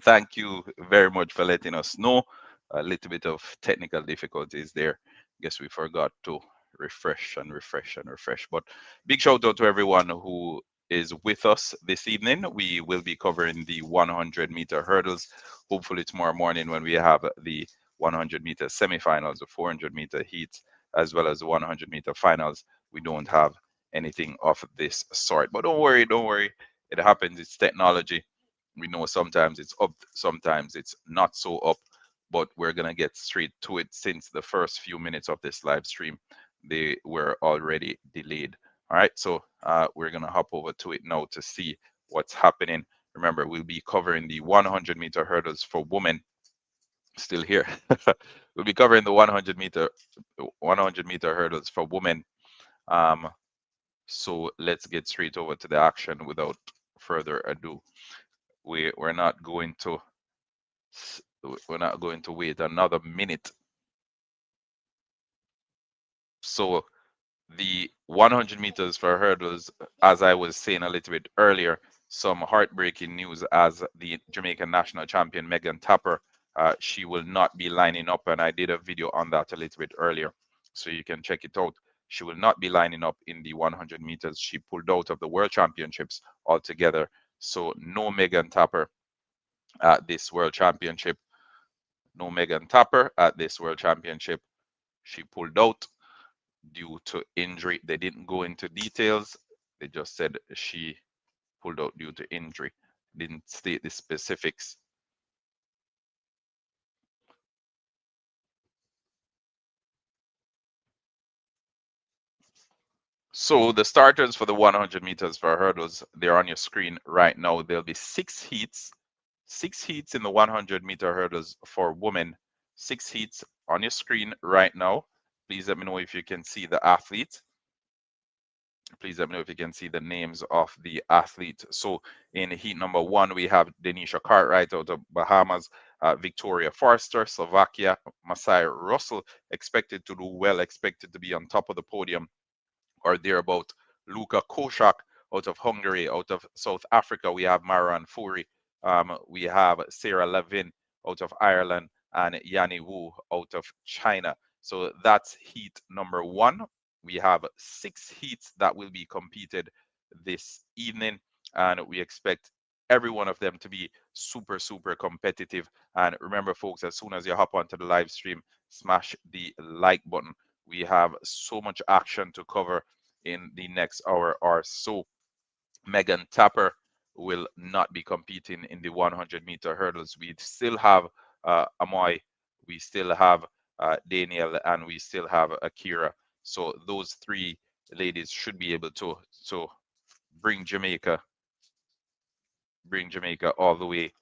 Thank you very much for letting us know. A little bit of technical difficulties there. Guess we forgot to refresh and refresh and refresh. But big shout out to everyone who is with us this evening. We will be covering the 100-meter hurdles. Hopefully tomorrow morning when we have the 100-meter semifinals, the 400-meter heats, as well as the 100-meter finals. We don't have anything of this sort. But don't worry, don't worry. It happens. It's technology. We know sometimes it's up, sometimes it's not so up, but we're going to get straight to it since the first few minutes of this live stream, they were already delayed. All right, so we're going to hop over to it now to see what's happening. Remember, we'll be covering the 100-meter hurdles for women. Still here. We'll be covering the 100-meter hurdles for women. So let's get straight over to the action without further ado. We're not going to wait another minute. So the 100 meters for hurdles, as I was saying a little bit earlier, some heartbreaking news as the Jamaican national champion Megan Tapper, she will not be lining up, and I did a video on that a little bit earlier, so you can check it out. She will not be lining up in the 100 meters. She pulled out of the World Championships altogether, so no Megan Tapper at this World Championship. No Megan Tapper at this World Championship. She pulled out due to injury. They didn't go into details. They just said she pulled out due to injury. Didn't state the specifics. So the starters for the 100 meters for hurdles, they're on your screen right now. There'll be six heats in the 100-meter hurdles for women. 6 heats on your screen right now. Please let me know if you can see the athletes. Please let me know if you can see the names of the athletes. So in heat number 1, we have Denisha Cartwright out of Bahamas, Victoria Forster, Slovakia, Masai Russell, expected to do well, expected to be on top of the podium or thereabout. Luka Koshak out of Hungary, out of South Africa, we have Maran Furi. We have Sarah Levin out of Ireland and Yanni Wu out of China. So that's heat number 1. We have 6 heats that will be competed this evening, and we expect every one of them to be super, super competitive. And remember, folks, as soon as you hop onto the live stream, smash the like button. We have so much action to cover in the next hour or so. Megan Tapper will not be competing in the 100-meter hurdles. We still have Amoy, we still have Daniel, and we still have Akira. So those 3 ladies should be able to bring Jamaica all the way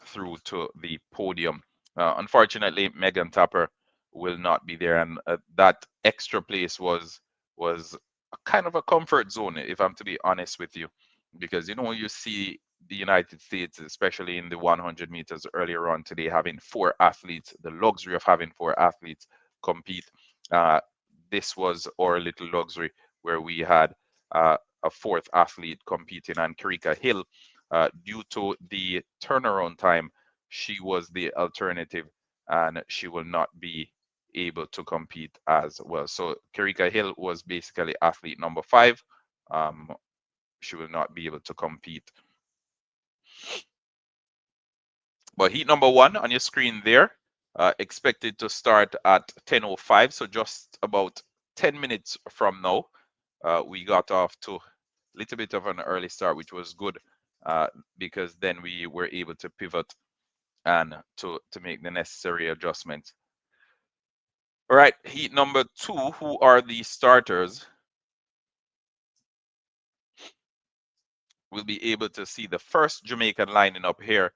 through to the podium. Unfortunately, Megan Tapper will not be there, and that extra place was a kind of a comfort zone, if I'm to be honest with you, because you see the United States, especially in the 100 meters earlier on today, having 4 athletes, the luxury of having 4 athletes compete. This was our little luxury where we had a 4th athlete competing, and Karika Hill, due to the turnaround time, she was the alternative and she will not be able to compete as well. So Karika Hill was basically athlete number 5. She will not be able to compete. But heat number 1 on your screen there, expected to start at 10:05, so just about 10 minutes from now. We got off to a little bit of an early start, which was good, because then we were able to pivot and to make the necessary adjustments. All right, heat number 2, who are the starters? We'll be able to see the first Jamaican lining up here.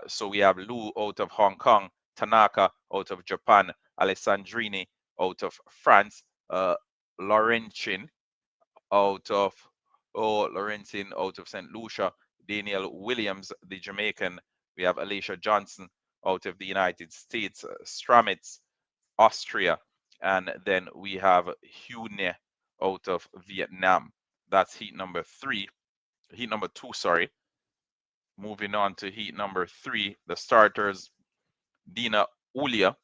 So we have Lu out of Hong Kong, Tanaka out of Japan, Alessandrini out of France, Laurentin out of St. Lucia, Daniel Williams, the Jamaican. We have Alicia Johnson out of the United States, Stramitz, Austria, and then we have Hune out of Vietnam. That's heat number 2, sorry. Moving on to heat number 3, the starters, Dina Ulia.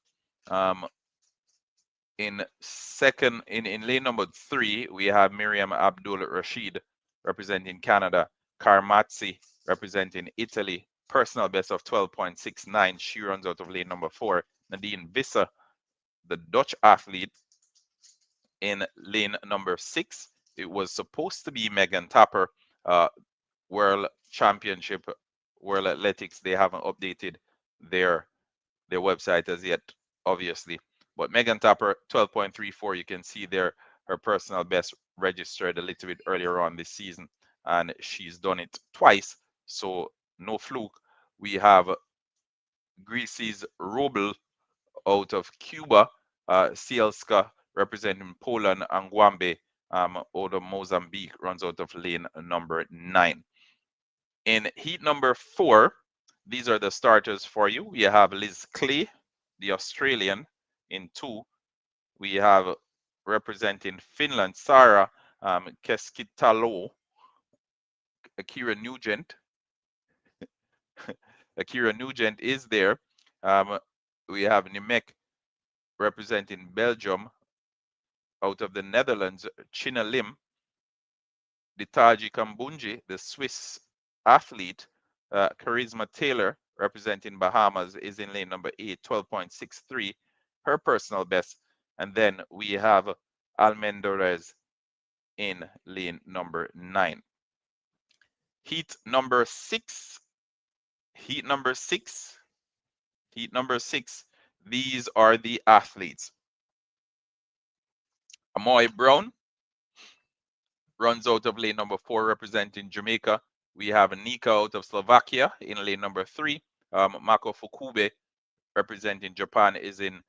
In lane number 3, we have Miriam Abdul Rashid representing Canada, Carmazzi representing Italy, personal best of 12.69. She runs out of lane number 4. Nadine Visser, the Dutch athlete, in lane number 6. It was supposed to be Megan Tapper, World Championship, World Athletics. They haven't updated their website as yet, obviously. But Megan Tapper, 12.34, you can see there her personal best registered a little bit earlier on this season, and she's done it twice, so no fluke. We have Greece's Robel out of Cuba, Sielska representing Poland, and Gwambe out of Mozambique runs out of lane number 9. In heat number 4, these are the starters for you. We have Liz Clay, the Australian, in 2. We have representing Finland, Sara Keskitalo, Akira Nugent. Akira Nugent is there. We have Nimek representing Belgium. Out of the Netherlands, China Lim. Ditaji Kambunji, the Swiss athlete. Charisma Taylor, representing Bahamas, is in lane number 8, 12.63, her personal best. And then we have Almendorez in lane number 9. Heat number 6. Heat number 6. Heat number 6. These are the athletes. Amoy Brown runs out of lane number 4, representing Jamaica. We have Nika out of Slovakia in lane number 3. Mako Fukube representing Japan is in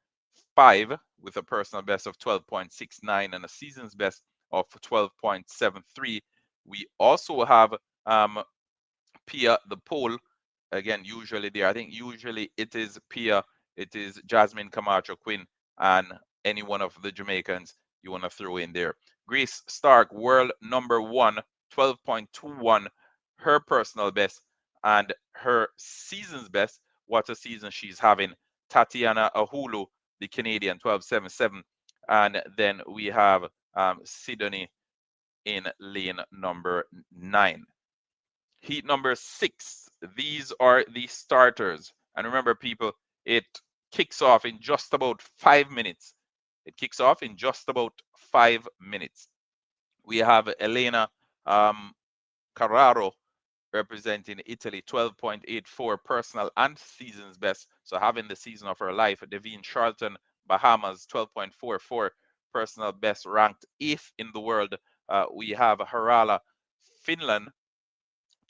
5 with a personal best of 12.69 and a season's best of 12.73. We also have Pia the Pole. Again, usually there, I think usually it is Pia, it is Jasmine Camacho Quinn, and any one of the Jamaicans you want to throw in there. Grace Stark, world number 1, 12.21, her personal best, and her season's best. What a season she's having. Tatiana Ahulu, the Canadian, 12.77. And then we have Sydney in lane number 9. Heat number 6. These are the starters. And remember, people, it kicks off in just about 5 minutes. It kicks off in just about 5 minutes. We have Elena Carraro representing Italy, 12.84 personal and season's best. So having the season of her life. Devine Charlton, Bahamas, 12.44 personal best, ranked 8th in the world. We have Harala, Finland,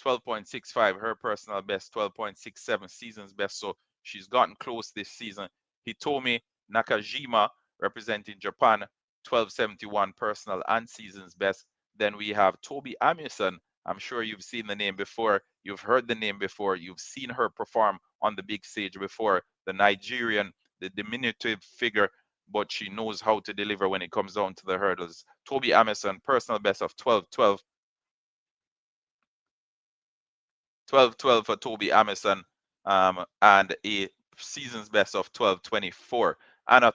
12.65, her personal best, 12.67 season's best. So she's gotten close this season. Hitomi Nakajima representing Japan, 1271 personal and season's best. Then we have Toby Amundsen. I'm sure you've seen the name before. You've heard the name before. You've seen her perform on the big stage before. The Nigerian, the diminutive figure, but she knows how to deliver when it comes down to the hurdles. Toby Amundsen, personal best of 12.12. 12.12 for Toby Amundsen, and a season's best of 12.24. Anna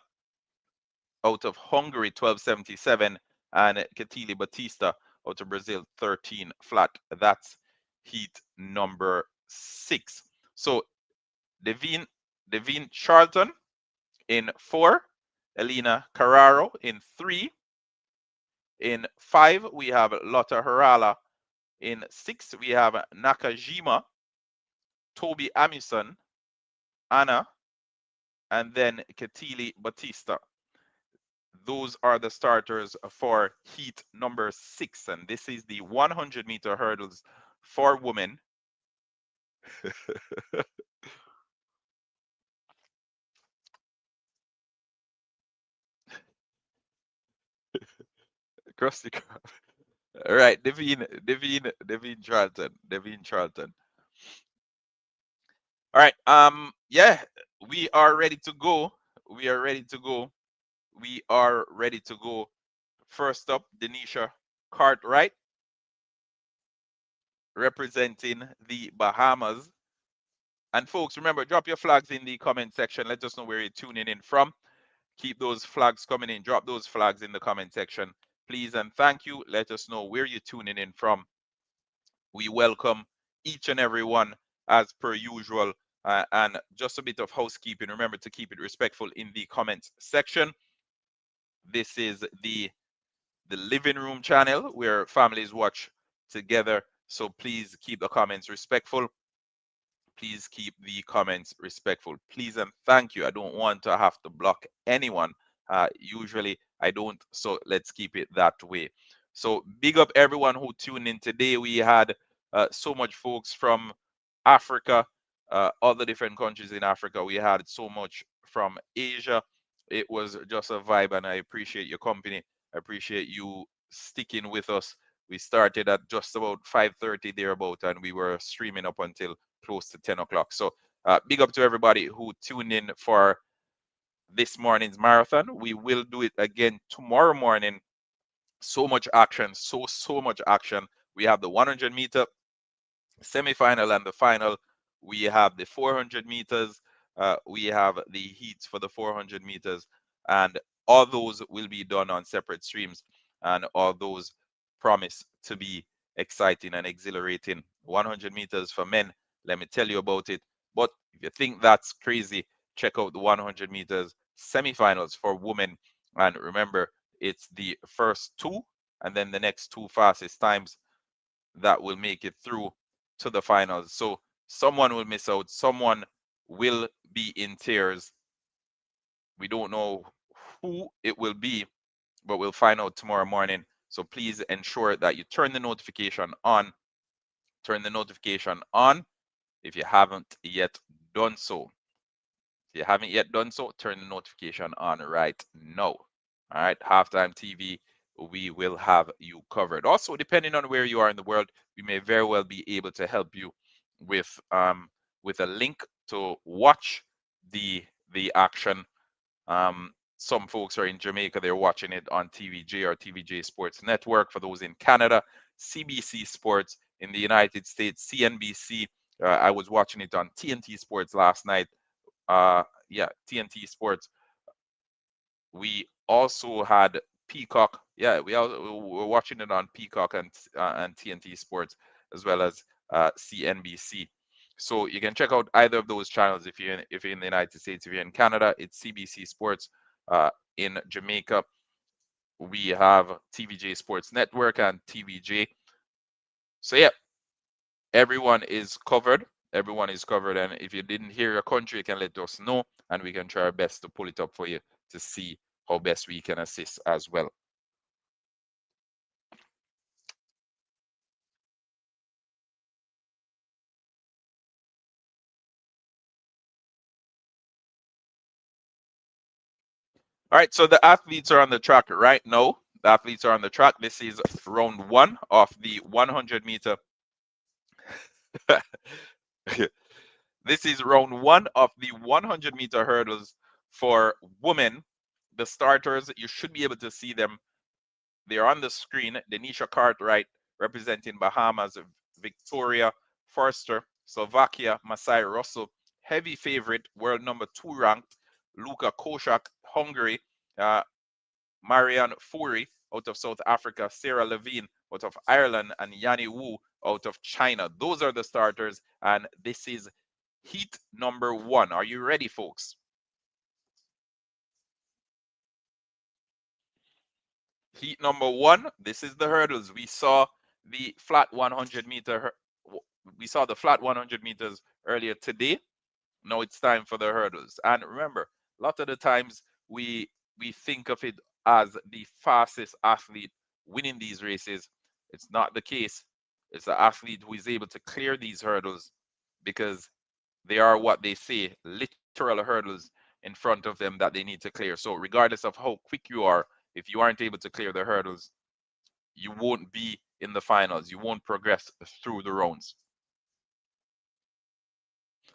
out of Hungary, 12.77, and Ketili Batista out of Brazil, 13 flat. That's heat number 6. So Devine Charlton in 4, Elena Carraro in 3. In 5, we have Lotta Harala. In 6, we have Nakajima, Toby Amundsen, Anna, and then Ketili Batista. Those are the starters for heat number 6, and this is the 100-meter hurdles for women. Krusty Krab. All right, Devine Charlton. All right, yeah, we are ready to go. We are ready to go. First up, Denisha Cartwright representing the Bahamas. And folks, remember, drop your flags in the comment section. Let us know where you're tuning in from. Keep those flags coming in. Drop those flags in the comment section, please and thank you. Let us know where you're tuning in from. We welcome each and every one as per usual. And just a bit of housekeeping. Remember to keep it respectful in the comments section. This is the living room channel where families watch together. So please keep the comments respectful. Please keep the comments respectful. Please and thank you. I don't want to have to block anyone. Usually I don't, so let's keep it that way. So big up everyone who tuned in today. We had so much folks from Africa, all the different countries in Africa. We had so much from Asia. It was just a vibe, and I appreciate your company. I appreciate you sticking with us. We started at just about 5:30 thereabout, and we were streaming up until close to 10 o'clock. So big up to everybody who tuned in for this morning's marathon. We will do it again tomorrow morning. So much action, so much action. We have the 100 meter semi-final and the final. We have the 400 meters. We have the heats for the 400 meters, and all those will be done on separate streams, and all those promise to be exciting and exhilarating. 100 meters for men, let me tell you about it. But if you think that's crazy, check out the 100 meters semi-finals for women. And remember, it's the first two and then the next two fastest times that will make it through to the finals. So someone will miss out, someone will be in tears. We don't know who it will be, but we'll find out tomorrow morning. So please ensure that you turn the notification on. Turn the notification on if you haven't yet done so. If you haven't yet done so, turn the notification on right now. All right, Halftime TV, we will have you covered. Also, depending on where you are in the world, we may very well be able to help you with a link to watch the action. Some folks are in Jamaica, they're watching it on TVJ or TVJ Sports Network. For those in Canada, CBC Sports. In the United States, CNBC. I was watching it on TNT Sports last night. Yeah, TNT Sports. We also had Peacock. Yeah, we were watching it on Peacock and TNT Sports, as well as CNBC. So you can check out either of those channels if you're in the United States. If you're in Canada, it's CBC Sports. In Jamaica, we have TVJ Sports Network and TVJ. So yeah, everyone is covered. Everyone is covered. And if you didn't hear your country, you can let us know, and we can try our best to pull it up for you to see how best we can assist as well. All right, so the athletes are on the track right now. The athletes are on the track. This is round one of the 100 meter. This is round one of the 100 meter hurdles for women. The starters, you should be able to see them. They're on the screen. Denisha Cartwright representing Bahamas, Victoria Forster, Slovakia, Masai Russell, heavy favorite, world number 2 ranked, Luka Koshak, Hungary, Marianne Fourie out of South Africa, Sarah Levine out of Ireland, and Yanni Wu out of China. Those are the starters, and this is heat number 1. Are you ready, folks? Heat number 1, this is the hurdles. We saw the flat 100 meter, we saw the flat 100 meters earlier today. Now it's time for the hurdles. And remember, a lot of the times we think of it as the fastest athlete winning these races. It's not the case. It's the athlete who is able to clear these hurdles, because they are what they say, literal hurdles in front of them that they need to clear. So regardless of how quick you are, if you aren't able to clear the hurdles, you won't be in the finals. You won't progress through the rounds.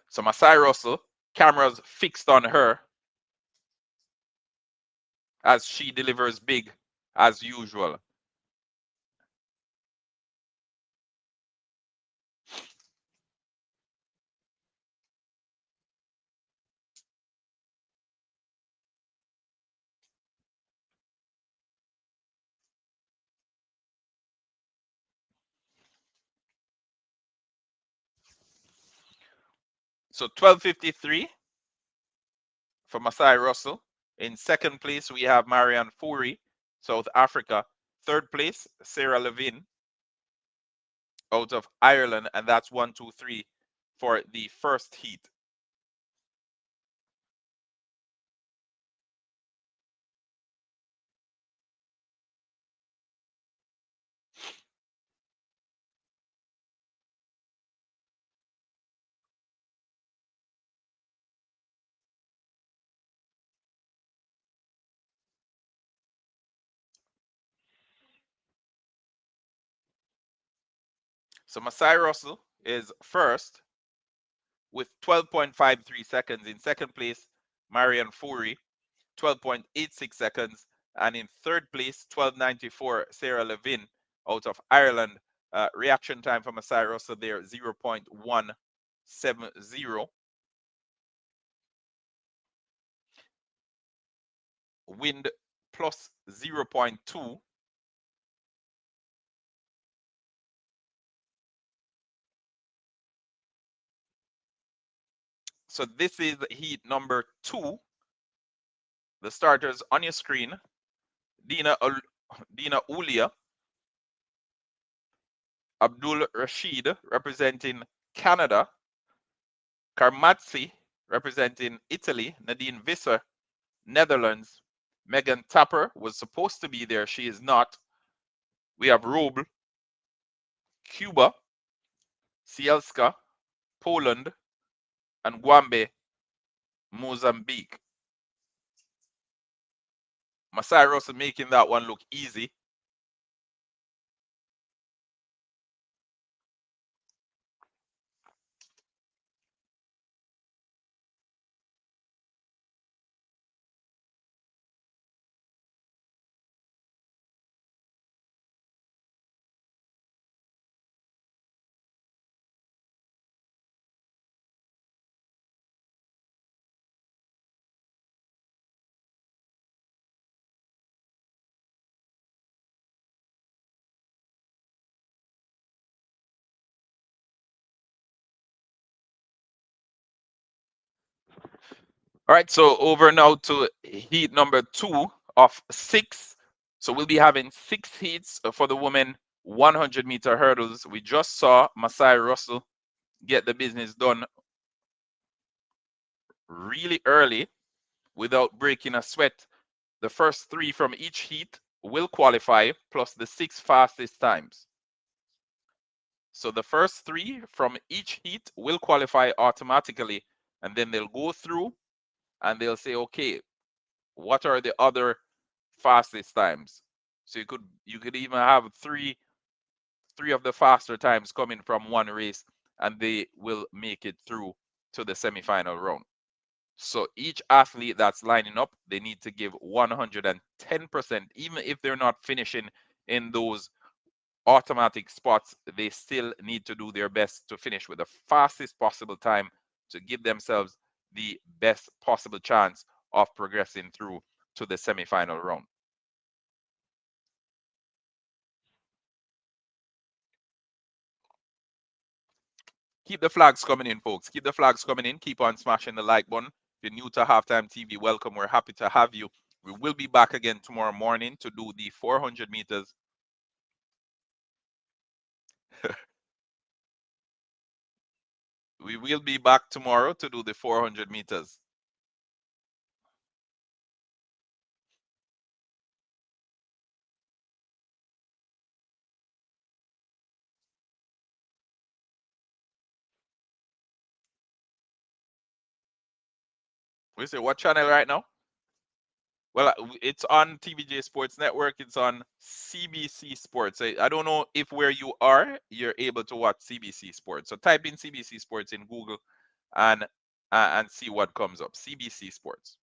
So Masai Russell, cameras fixed on her as she delivers big as usual. So 12:53 for Masai Russell. In second place, we have Marianne Fourie, South Africa. Third place, Sarah Levin out of Ireland, and that's 1, 2, 3 for the first heat. So Masai Russell is first with 12.53 seconds. In second place, Marianne Fourie, 12.86 seconds. And in third place, 12.94, Sarah Levin out of Ireland. Reaction time for Masai Russell there, 0.170. Wind plus 0.2. So this is heat number 2. The starters on your screen: Dina Ulia, Abdul Rashid representing Canada, Karmatsi representing Italy, Nadine Visser, Netherlands, Megan Tapper was supposed to be there, she is not. We have Roble, Cuba, Cielska, Poland, and Gwambe, Mozambique. Masai Russell making that one look easy. All right, so over now to heat number 2 of 6. So we'll be having 6 heats for the women 100-meter hurdles. We just saw Masai Russell get the business done really early without breaking a sweat. The first 3 from each heat will qualify, plus the 6 fastest times. So the first 3 from each heat will qualify automatically, and then they'll go through and they'll say, okay, what are the other fastest times? So you could even have three of the faster times coming from one race, and they will make it through to the semifinal round. So each athlete that's lining up, they need to give 110%, even if they're not finishing in those automatic spots. They still need to do their best to finish with the fastest possible time to give themselves the best possible chance of progressing through to the semifinal round. Keep the flags coming in, folks. Keep the flags coming in. Keep on smashing the like button. If you're new to Halftime TV, welcome. We're happy to have you. We will be back again tomorrow morning to do the 400 meters. We will be back tomorrow to do the 400 meters. We say what channel right now? Well, it's on TVJ Sports Network. It's on CBC Sports. I don't know if where you are, you're able to watch CBC Sports. So type in CBC Sports in Google and see what comes up. CBC Sports.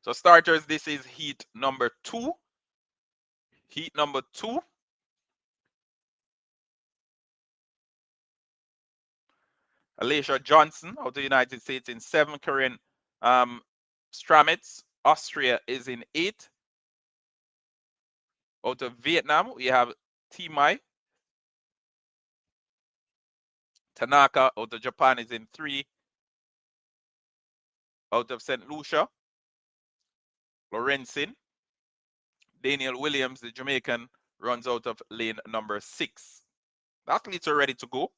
So starters, this is heat number 2. Heat number 2. Alicia Johnson of the United States in 7. Karen Stramitz Austria is in 8. Out of Vietnam, we have T Mai. Tanaka out of Japan is in 3. Out of St. Lucia, Lorenzin. Daniel Williams, the Jamaican, runs out of lane number 6. The athletes are ready to go.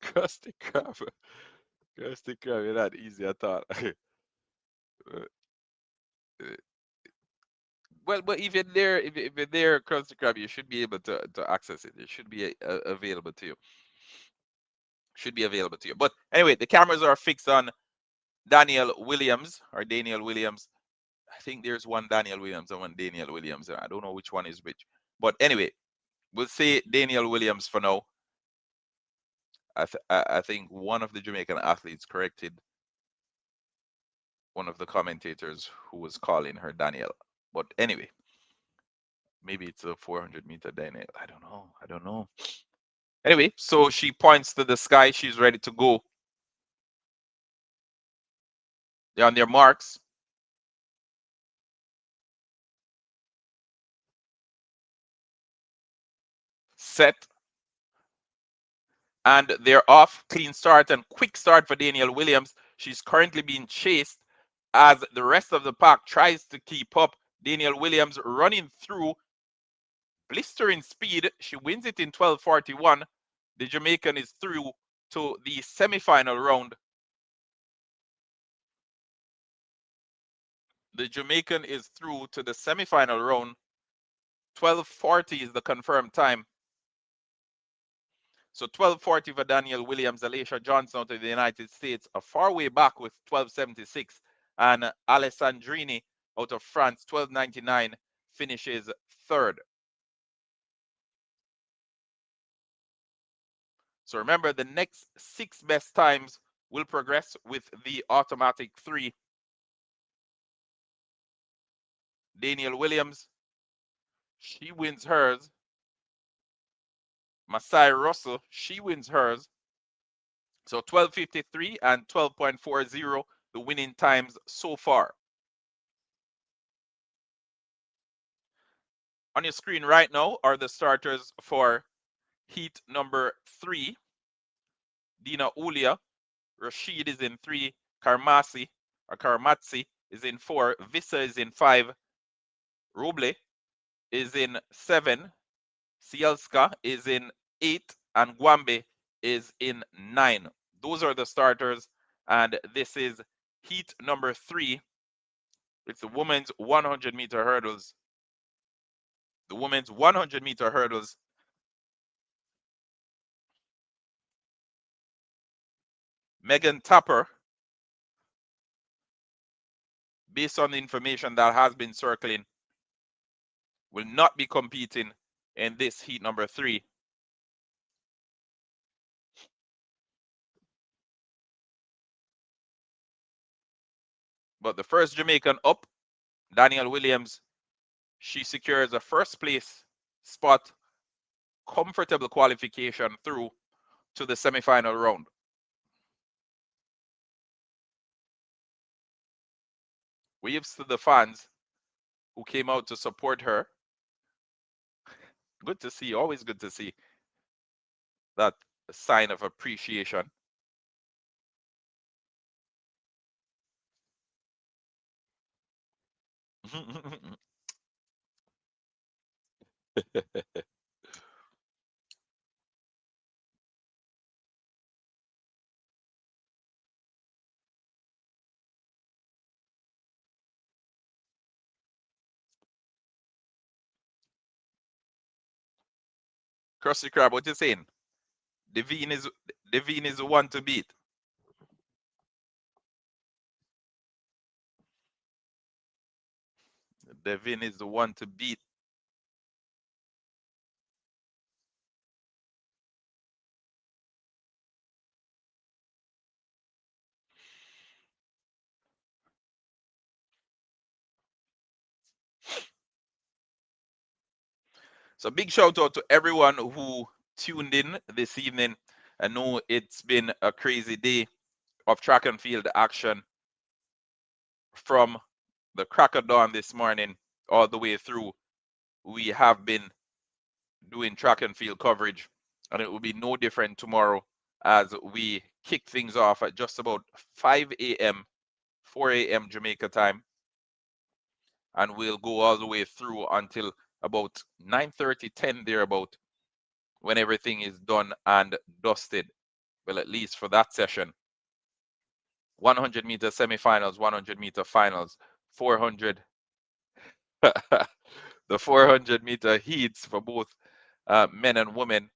Krusty Krab. Krusty Krab, you're not easy at all. Well, but if you're there, if you're there, Krusty Krab, you should be able to access it. It should be available to you. Should be available to you. But anyway, the cameras are fixed on Daniel Williams or Daniel Williams. I think there's one Daniel Williams and one Daniel Williams. I don't know which one is which. But anyway, we'll say Daniel Williams for now. I think one of the Jamaican athletes corrected one of the commentators who was calling her Daniel. But anyway, maybe it's a 400-meter Daniel. I don't know. I don't know. Anyway, so she points to the sky. She's ready to go. They're on their marks. Set. And they're off. Clean start and quick start for Daniel Williams. She's currently being chased as the rest of the pack tries to keep up. Daniel Williams running through blistering speed. She wins it in 12:41. The Jamaican is through to the semi-final round. The Jamaican is through to the semi-final round. 12:40 is the confirmed time. So 12:40 for Daniel Williams, Alicia Johnson out of the United States, a far way back with 12:76, and Alessandrini out of France, 12:99, finishes third. So remember, the next 6 best times will progress with the automatic 3. Daniel Williams, she wins hers. Masai Russell, she wins hers. So 12:53 and 12.40, the winning times so far. On your screen right now are the starters for heat number 3. Dina Ulia, Rashid is in 3, Karmatsi is in 4, Vissa is in 5, Roble is in 7, Sielska is in 8, and Guambe is in 9. Those are the starters, and this is heat number 3. It's the women's 100-meter hurdles. The women's 100-meter hurdles. Megan Tapper, based on the information that has been circling, will not be competing in this heat number 3. But the first Jamaican up, Daniel Williams, she secures a first place spot, comfortable qualification through to the semi-final round. Waves to the fans who came out to support her. Good to see, always good to see that sign of appreciation. Krusty Krab, what you saying? Devine is the one to beat. Devine is the one to beat. So big shout out to everyone who tuned in this evening. I know it's been a crazy day of track and field action from the crack of dawn this morning all the way through. We have been doing track and field coverage, and it will be no different tomorrow as we kick things off at just about 5 a.m., 4 a.m. Jamaica time, and we'll go all the way through until about 9:30, 10 thereabout, when everything is done and dusted. Well, at least for that session. 100-meter semifinals, 100-meter finals, 400, the 400-meter heats for both men and women.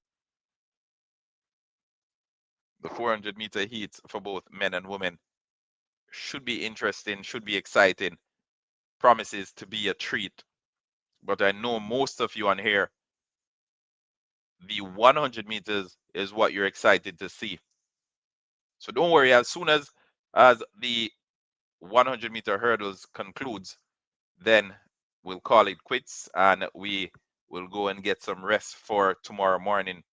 The 400-meter heats for both men and women should be interesting, should be exciting, promises to be a treat. But I know most of you on here, the 100 meters is what you're excited to see. So don't worry, as soon as the 100-meter hurdles concludes, then we'll call it quits and we will go and get some rest for tomorrow morning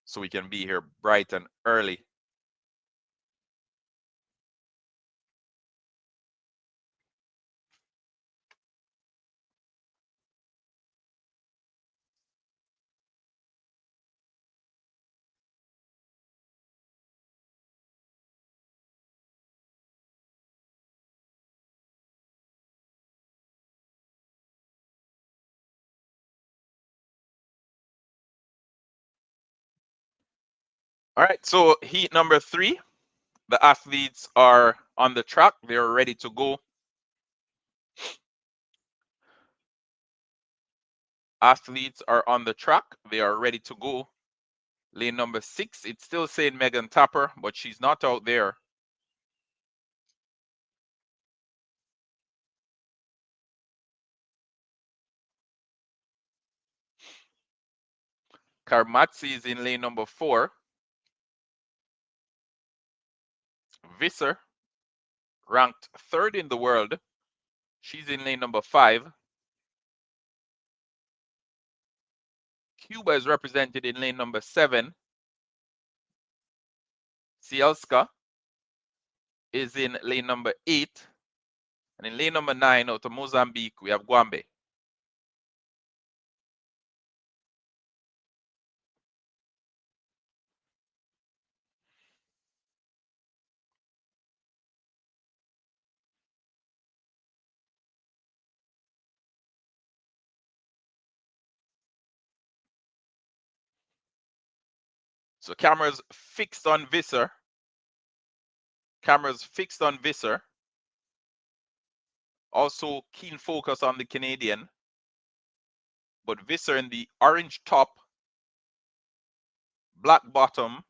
so we can be here bright and early. All right, so heat number 3, the athletes are on the track. They're ready to go. Athletes are on the track. They are ready to go. Lane number 6, it's still saying Megan Tapper, but she's not out there. Karmatzi is in lane number 4. Visser, ranked 3rd in the world, she's in lane number 5. Cuba is represented in lane number 7. Cielska is in lane number 8. And in lane number 9, out of Mozambique, we have Guambe. So cameras fixed on Visser. Cameras fixed on Visser. Also keen focus on the Canadian. But Visser in the orange top, black bottom,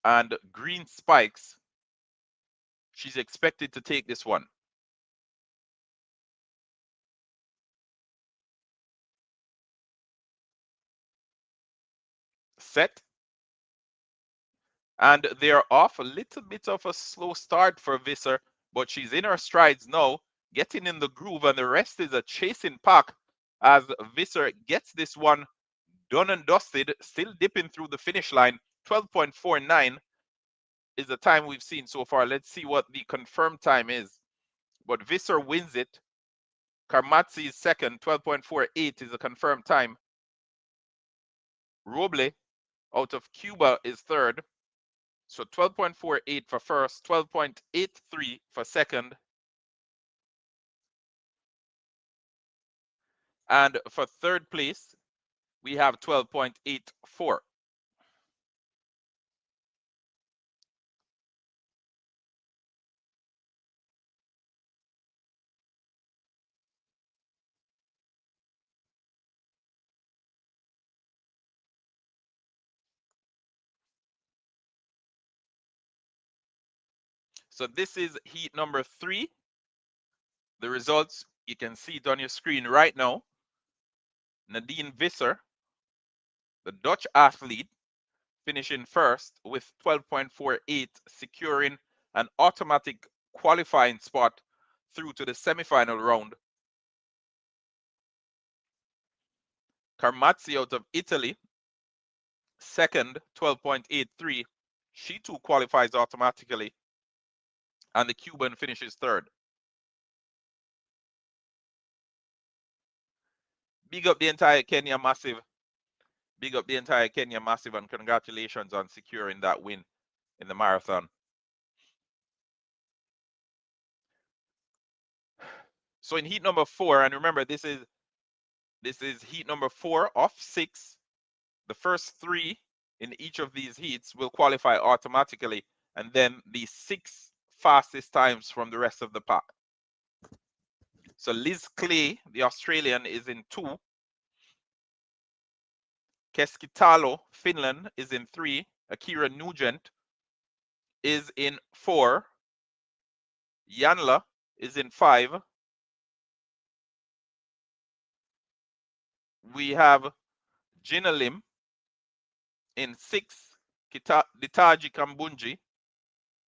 and green spikes. She's expected to take this one. Set. And they're off a little bit of a slow start for Visser, but she's in her strides now, getting in the groove, and the rest is a chasing pack as Visser gets this one done and dusted, still dipping through the finish line. 12.49 is the time we've seen so far. Let's see what the confirmed time is. But Visser wins it. Karmatzi is second. 12.48 is the confirmed time. Roble out of Cuba is third. So 12.48 for first, 12.83 for second. And for third place, we have 12.84. So this is heat number 3. The results, you can see it on your screen right now. Nadine Visser, the Dutch athlete, finishing first with 12.48, securing an automatic qualifying spot through to the semifinal round. Carmazzi out of Italy, second, 12.83. She too qualifies automatically. And the Cuban finishes third. Big up the entire Kenya Massive. Big up the entire Kenya Massive, and congratulations on securing that win in the marathon. So in heat number 4, and remember this is heat number 4 of 6. The first 3 in each of these heats will qualify automatically, and then the 6 fastest times from the rest of the pack. So Liz Clay, the Australian, is in 2. Keskitalo, Finland, is in 3. Akira Nugent is in 4. Yanla is in 5. We have Gina Lim in 6. Ditaji Kambunji,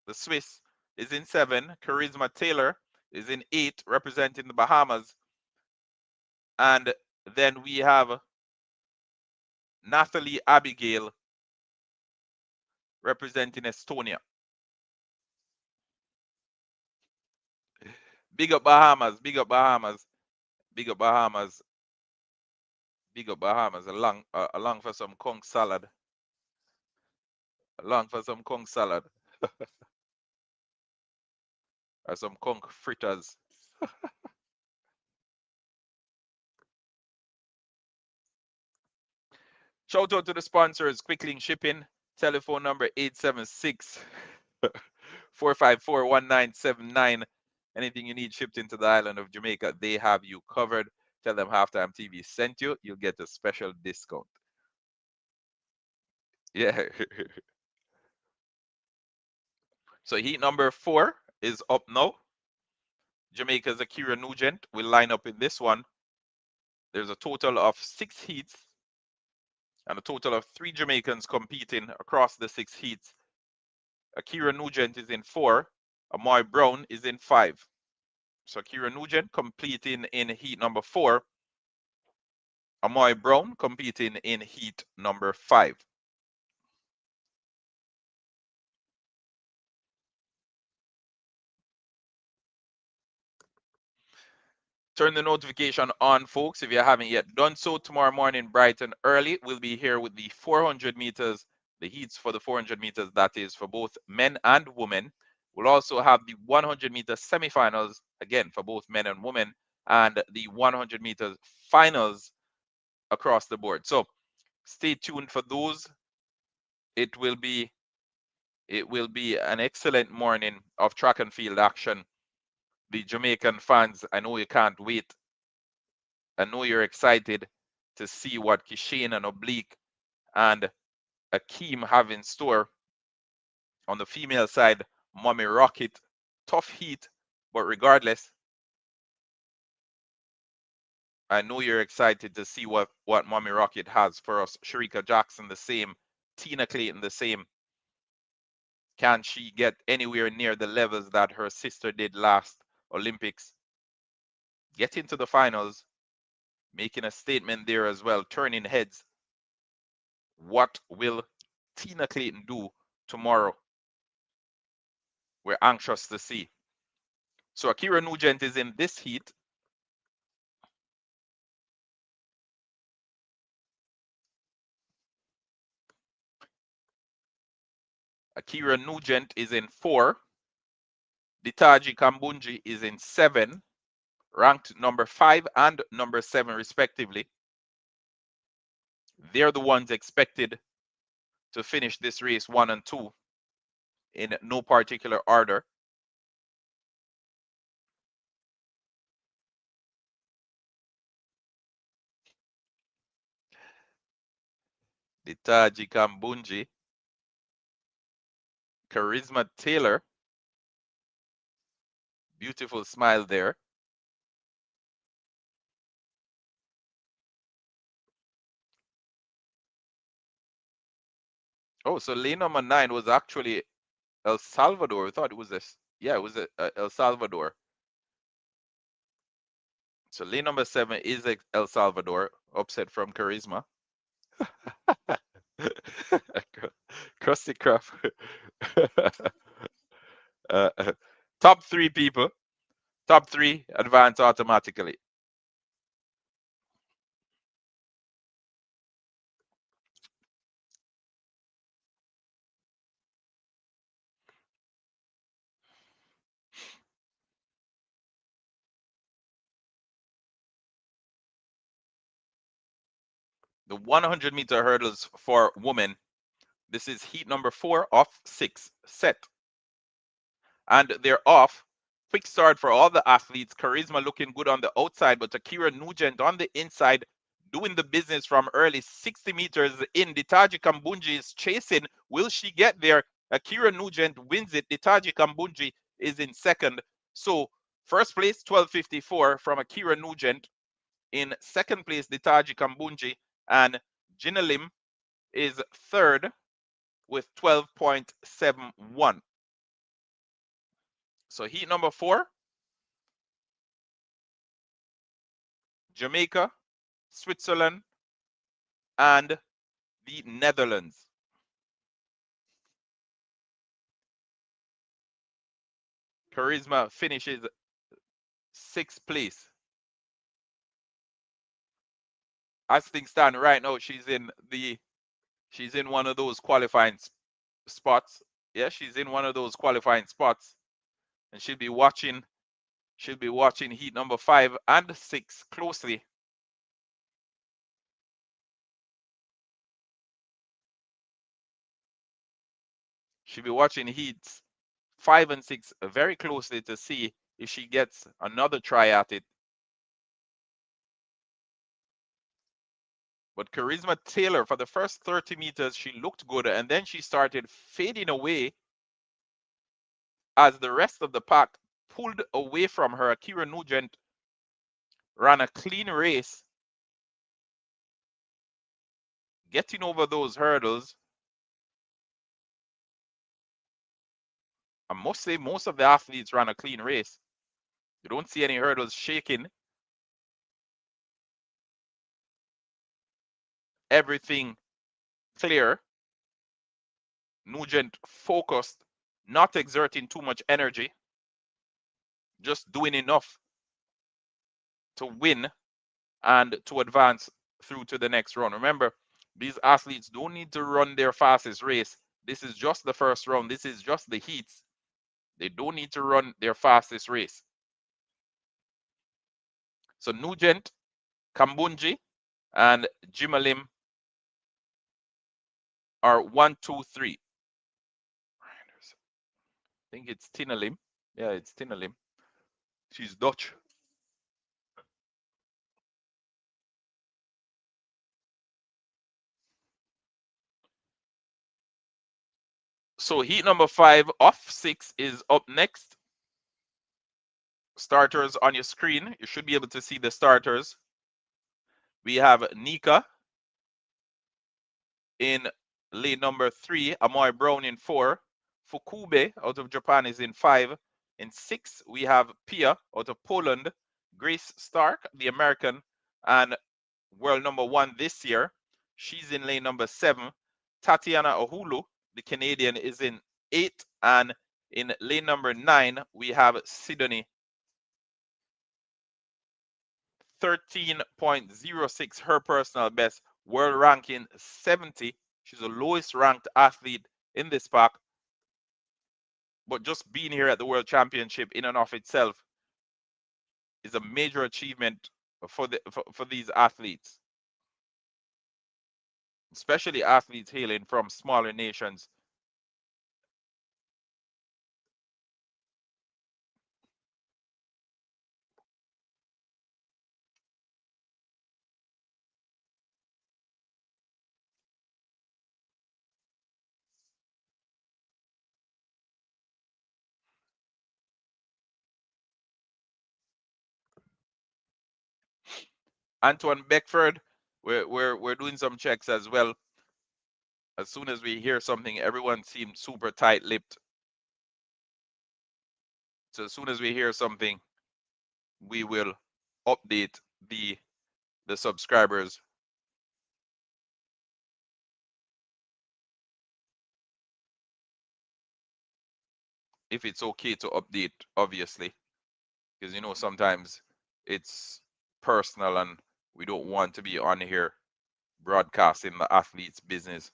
the Swiss, is in 7. Charisma Taylor is in 8, representing the Bahamas. And then we have Nathalie Abigail representing Estonia. Big up Bahamas, big up Bahamas, big up Bahamas, big up Bahamas. Along for some conch salad. Along for some conch salad. Or some conch fritters. Shout out to the sponsors, Quicklink Shipping, telephone number 876 454 1979. Anything you need shipped into the island of Jamaica, they have you covered. Tell them Halftime TV sent you. You'll get a special discount. Yeah. So heat number 4 is up now. Jamaica's Akira Nugent will line up in this one. There's a total of 6 heats and a total of 3 Jamaicans competing across the 6 heats. Akira Nugent is in 4. Amoy Brown is in 5. So Akira Nugent competing in heat number 4. Amoy Brown competing in heat number 5. Turn the notification on, folks, if you haven't yet done so. Tomorrow morning, bright and early, we'll be here with the 400 meters, the heats for the 400 meters, that is for both men and women. We'll also have the 100 meter semifinals, again, for both men and women, and the 100 meters finals across the board. So stay tuned for those. It will be an excellent morning of track and field action. The Jamaican fans, I know you can't wait. I know you're excited to see what Kishane and Oblique and Akeem have in store. On the female side, Mommy Rocket, tough heat, but regardless, I know you're excited to see what Mommy Rocket has for us. Sharika Jackson the same, Tina Clayton the same. Can she get anywhere near the levels that her sister did last Olympics? Get into the finals, making a statement there as well, turning heads. What will Tina Clayton do tomorrow? We're anxious to see. So Akira Nugent is in this heat. Akira Nugent is in 4. Ditaji Kambunji is in 7, ranked number 5 and number 7 respectively. They're the ones expected to finish this race 1 and 2 in no particular order. Ditaji Kambunji, Charisma Taylor, Beautiful smile there. Oh, so lane number 9 was actually El Salvador. I thought it was yeah, it was El Salvador. So lane number 7 is El Salvador, upset from Charisma. Krusty Krab. uh, top 3 people. Top 3 advance automatically. The 100-meter hurdles for women. This is heat number 4 of 6 set. And they're off. Quick start for all the athletes. Charisma looking good on the outside, but Akira Nugent on the inside doing the business from early. 60 meters in. Ditaji Kambunji is chasing. Will she get there? Akira Nugent wins it. Ditaji Kambunji is in second. So first place 12:54 from Akira Nugent. In second place Ditaji Kambunji, and Gina Lim is third with 12.71. So heat number 4, Jamaica, Switzerland, and the Netherlands. Charisma finishes 6th place. As things stand right now, she's in one of those qualifying spots. Yeah, she's in one of those qualifying spots, and she'll be watching heat number 5 and 6 closely. She'll be watching heats 5 and 6 very closely to see if she gets another try at it. But Charisma Taylor, for the first 30 meters, she looked good, and then she started fading away as the rest of the pack pulled away from her. Akira Nugent ran a clean race, getting over those hurdles. I must say, most of the athletes ran a clean race. You don't see any hurdles shaking. Everything clear. Nugent focused, not exerting too much energy, just doing enough to win and to advance through to the next run. Remember, these athletes don't need to run their fastest race. This is just the first round. This is just the heats. They don't need to run their fastest race. So Nugent, Kambunji, and Jimalim are 1, 2, 3. I think it's Tinalim. Yeah, it's Tinalim. She's Dutch. So heat number 5 off 6 is up next. Starters on your screen. You should be able to see the starters. We have Nika in lane number 3, Amoy Brown in 4. Fukube out of Japan is in 5. In 6, we have Pia out of Poland. Grace Stark, the American, and world number 1 this year. She's in lane number 7. Tatiana Ohulu, the Canadian, is in 8. And in lane number 9, we have Sidonie. 13.06, her personal best. World ranking 70. She's the lowest ranked athlete in this pack. But just being here at the World Championship in and of itself is a major achievement for these athletes, especially athletes hailing from smaller nations. Antoine Beckford, we're doing some checks as well. As soon as we hear something, everyone seems super tight-lipped. So as soon as we hear something, we will update the subscribers. If it's okay to update, obviously, because you know sometimes it's personal and we don't want to be on here broadcasting the athlete's business.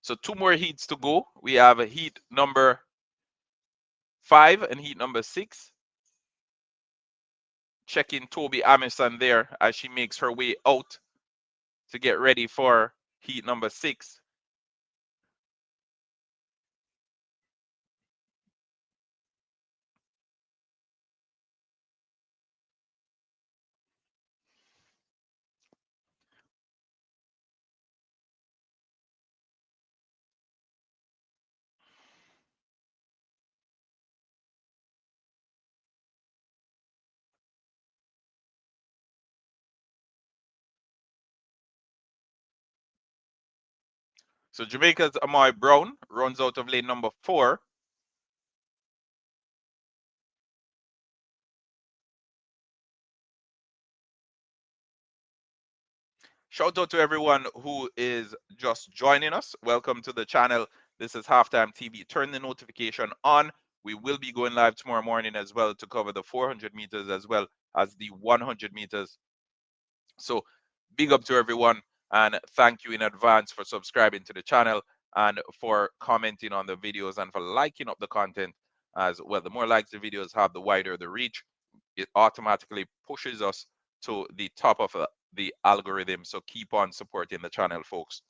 So 2 more heats to go. We have a heat number 5 and heat number 6. Checking Toby Amison there as she makes her way out to get ready for heat number 6. So Jamaica's Amoy Brown runs out of lane number 4. Shout out to everyone who is just joining us. Welcome to the channel. This is Halftime TV. Turn the notification on. We will be going live tomorrow morning as well to cover the 400 meters as well as the 100 meters. So big up to everyone and thank you in advance for subscribing to the channel and for commenting on the videos and for liking up the content as well. The more likes the videos have, the wider the reach. It automatically pushes us to the top of the algorithm. So keep on supporting the channel, folks.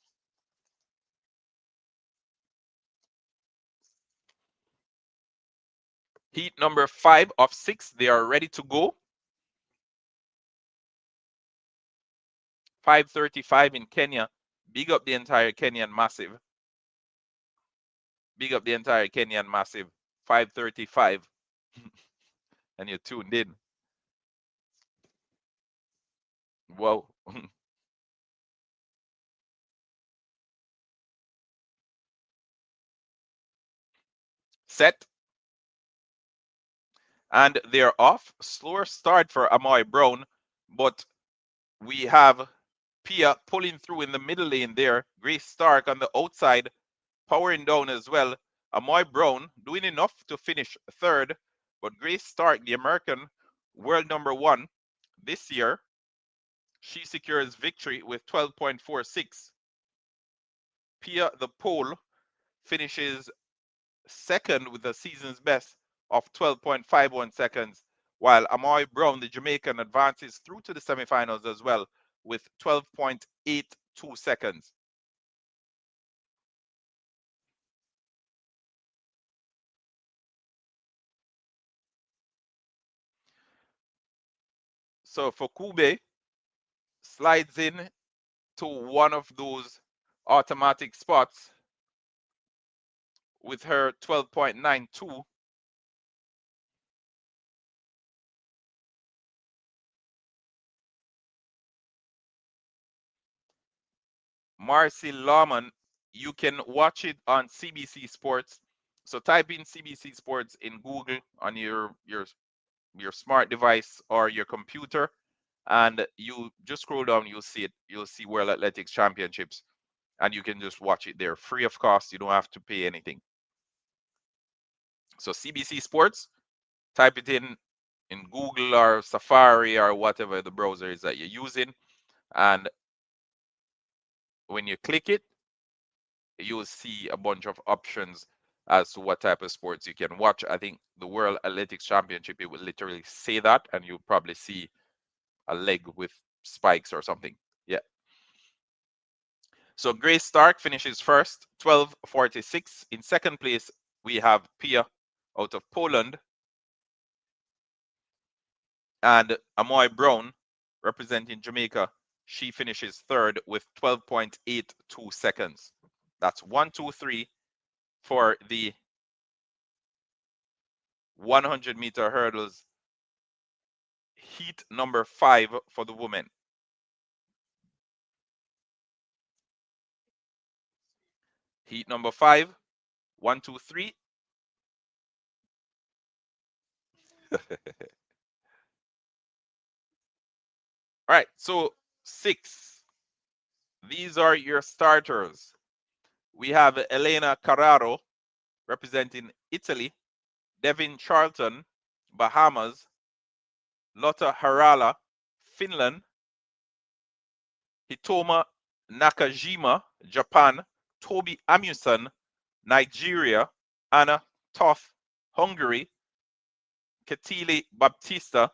Heat number 5 of 6, they are ready to go. 5:35 in Kenya. Big up the entire Kenyan massive. Big up the entire Kenyan massive. 5:35. And you're tuned in. Whoa. Set. And they're off. Slower start for Amoy Brown, but we have Pia pulling through in the middle lane there. Grace Stark on the outside, powering down as well. Amoy Brown doing enough to finish third, but Grace Stark, the American world number 1 this year, she secures victory with 12.46. Pia, the pole, finishes second with the season's best of 12.51 seconds, while Amoy Brown, the Jamaican, advances through to the semifinals as well with 12.82 seconds. So for Kube, slides in to one of those automatic spots with her 12.92. Marcy Lawman, you can watch it on CBC Sports. So type in CBC Sports in Google on your smart device or your computer, and you just scroll down, you'll see it. You'll see World Athletics Championships, and you can just watch it there free of cost. You don't have to pay anything. So CBC Sports, type it in Google or Safari or whatever the browser is that you're using, and when you click it, you'll see a bunch of options as to what type of sports you can watch. I think the World Athletics Championship, it will literally say that, and you'll probably see a leg with spikes or something. Yeah. So Grace Stark finishes first, 12:46. In second place, we have Pia out of Poland. And Amoy Brown, representing Jamaica, She finishes third with 12.82 seconds. That's 1, 2, 3 for the 100-meter hurdles. Heat number 5 for the women. Heat number 5, 1, 2, 3. All right, so 6. These are your starters. We have Elena Carraro representing Italy, Devin Charlton, Bahamas, Lotta Harala, Finland, Hitoma Nakajima, Japan, Toby Amuson, Nigeria, Anna Toth, Hungary, Ketili Baptista,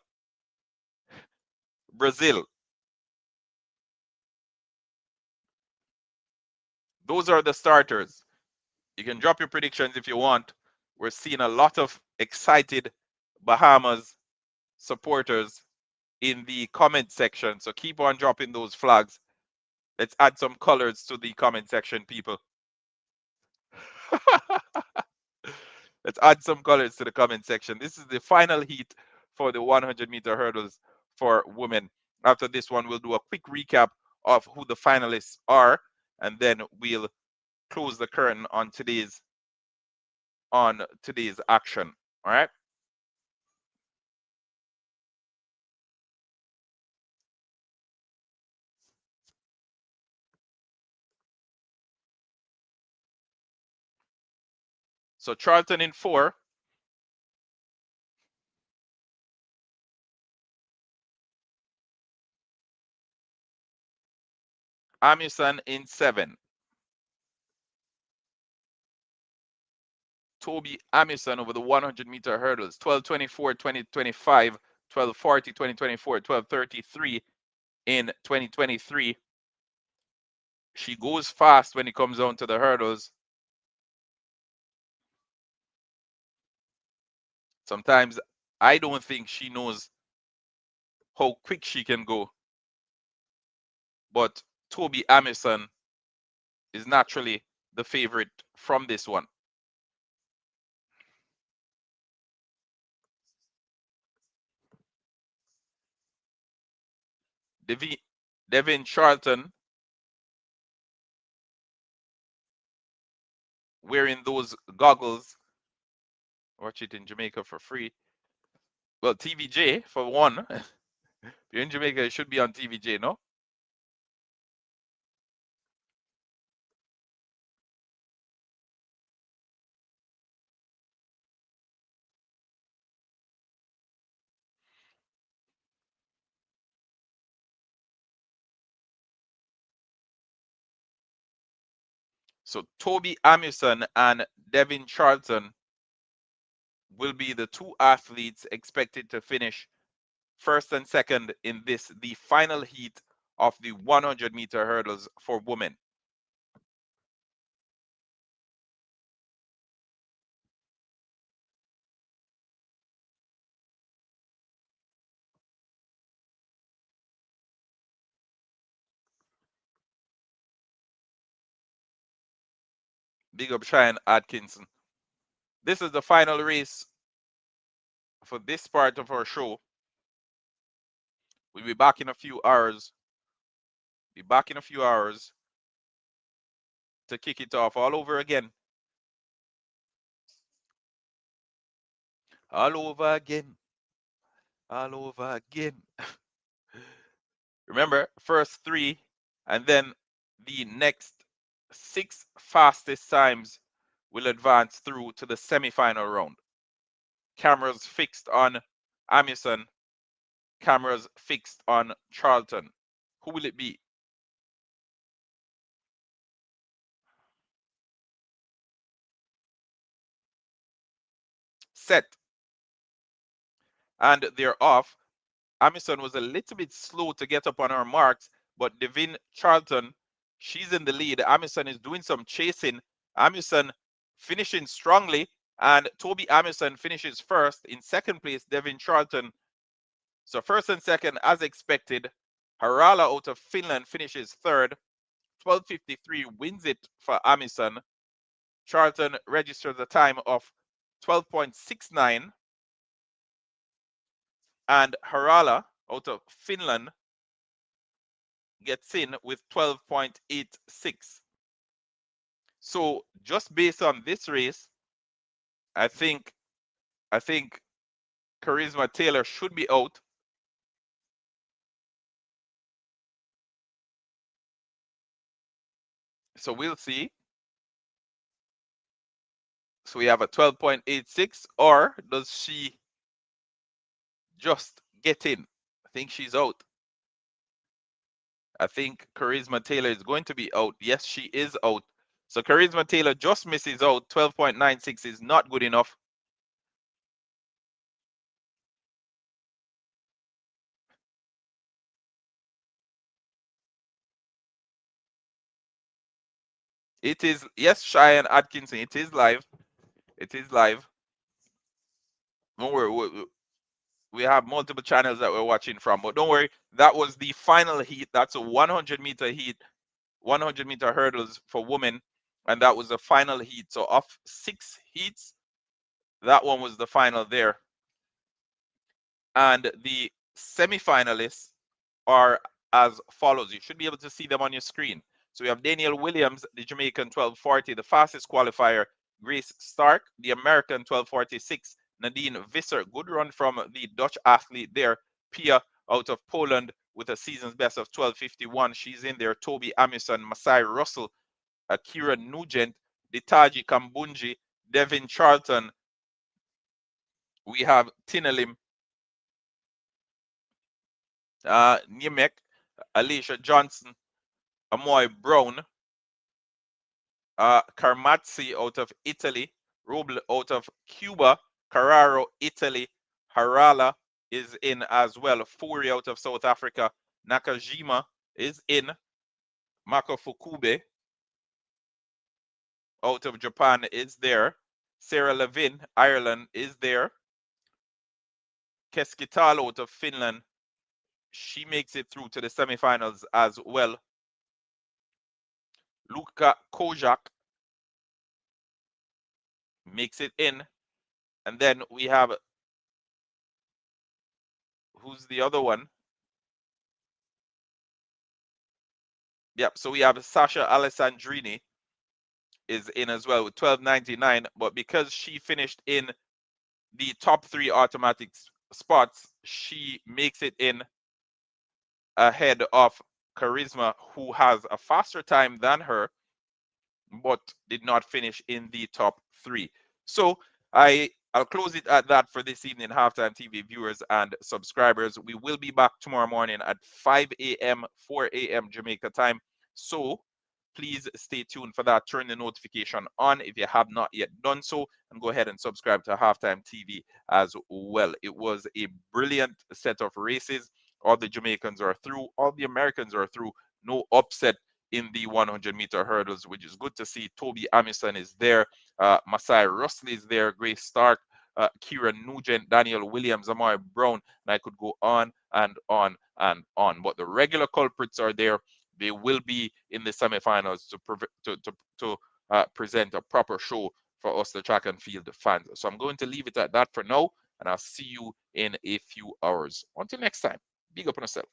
Brazil. Those are the starters. You can drop your predictions if you want. We're seeing a lot of excited Bahamas supporters in the comment section. So keep on dropping those flags. Let's add some colors to the comment section, people. Let's add some colors to the comment section. This is the final heat for the 100-meter hurdles for women. After this one, we'll do a quick recap of who the finalists are, and then we'll close the curtain on today's action. All right. So Charlton in 4. Amuson in 7. Toby Amuson over the 100-meter hurdles, 12:24, 2025, 12:40, 2024, 12:33 in 2023. She goes fast when it comes down to the hurdles. Sometimes I don't think she knows how quick she can go. But Toby Amuson is naturally the favorite from this one. Devin Charlton wearing those goggles. Watch it in Jamaica for free. Well, TVJ for one. If you're in Jamaica, it should be on TVJ, no? So Toby Amuson and Devin Charlton will be the two athletes expected to finish first and second in the final heat of the 100-meter hurdles for women. Big up Cheyenne Atkinson. This is the final race for this part of our show. We'll be back in a few hours. Be back in a few hours to kick it off all over again. All over again. All over again. Remember, first 3, and then the next 6 fastest times will advance through to the semi-final round. Cameras fixed on Amuson. Cameras fixed on Charlton. Who will it be? Set. And they're off. Amuson was a little bit slow to get up on her marks, but Devin Charlton, she's in the lead. Amuson is doing some chasing. Amuson finishing strongly, and Toby Amuson finishes first. In second place, Devin Charlton. So first and second, as expected, Harala out of Finland finishes third. 12:53 wins it for Amison. Charlton registers a time of 12.69. And Harala out of Finland gets in with 12.86. So just based on this race, I think Charisma Taylor should be out. So we'll see. So we have a 12.86, or does she just get in? I think she's out. I think Charisma Taylor is going to be out. Yes, she is out. So Charisma Taylor just misses out. 12.96 is not good enough. It is, yes, Cheyenne Atkinson. It is live. It is live. Don't worry. We have multiple channels that we're watching from, but don't worry. That was the final heat. That's a 100-meter heat, 100-meter hurdles for women. And that was the final heat. So of 6 heats, that one was the final there. And the semifinalists are as follows. You should be able to see them on your screen. So we have Danielle Williams, the Jamaican 1240, the fastest qualifier. Grace Stark, the American 1246. Nadine Visser, good run from the Dutch athlete there. Pia out of Poland with a season's best of 12:51. She's in there. Toby Amison, Masai Russell, Akira Nugent, Ditaji Kambunji, Devin Charlton. We have Tinalim, Niemek, Alicia Johnson, Amoy Brown, Carmazzi out of Italy, Roble out of Cuba, Carraro, Italy, Harala is in as well, Furi out of South Africa, Nakajima is in, Mako Fukube out of Japan is there, Sarah Levin, Ireland is there, Keskitalo out of Finland, she makes it through to the semifinals as well. Luka Kojak makes it in. And then we have, who's the other one? Yep, so we have Sasha Alessandrini is in as well with 12.99, but because she finished in the top 3 automatic spots, she makes it in ahead of Charisma, who has a faster time than her, but did not finish in the top 3. So I'll close it at that for this evening, Halftime TV viewers and subscribers. We will be back tomorrow morning at 5 a.m., 4 a.m. Jamaica time. So please stay tuned for that. Turn the notification on if you have not yet done so, and go ahead and subscribe to Halftime TV as well. It was a brilliant set of races. All the Jamaicans are through. All the Americans are through. No upset in the 100-meter hurdles, which is good to see. Toby Amison is there. Masai Russell is there. Grace Stark, Kieran Nugent, Daniel Williams, Amari Brown, and I could go on and on and on. But the regular culprits are there. They will be in the semifinals to present a proper show for us, the track and field fans. So I'm going to leave it at that for now, and I'll see you in a few hours. Until next time, big up on yourself.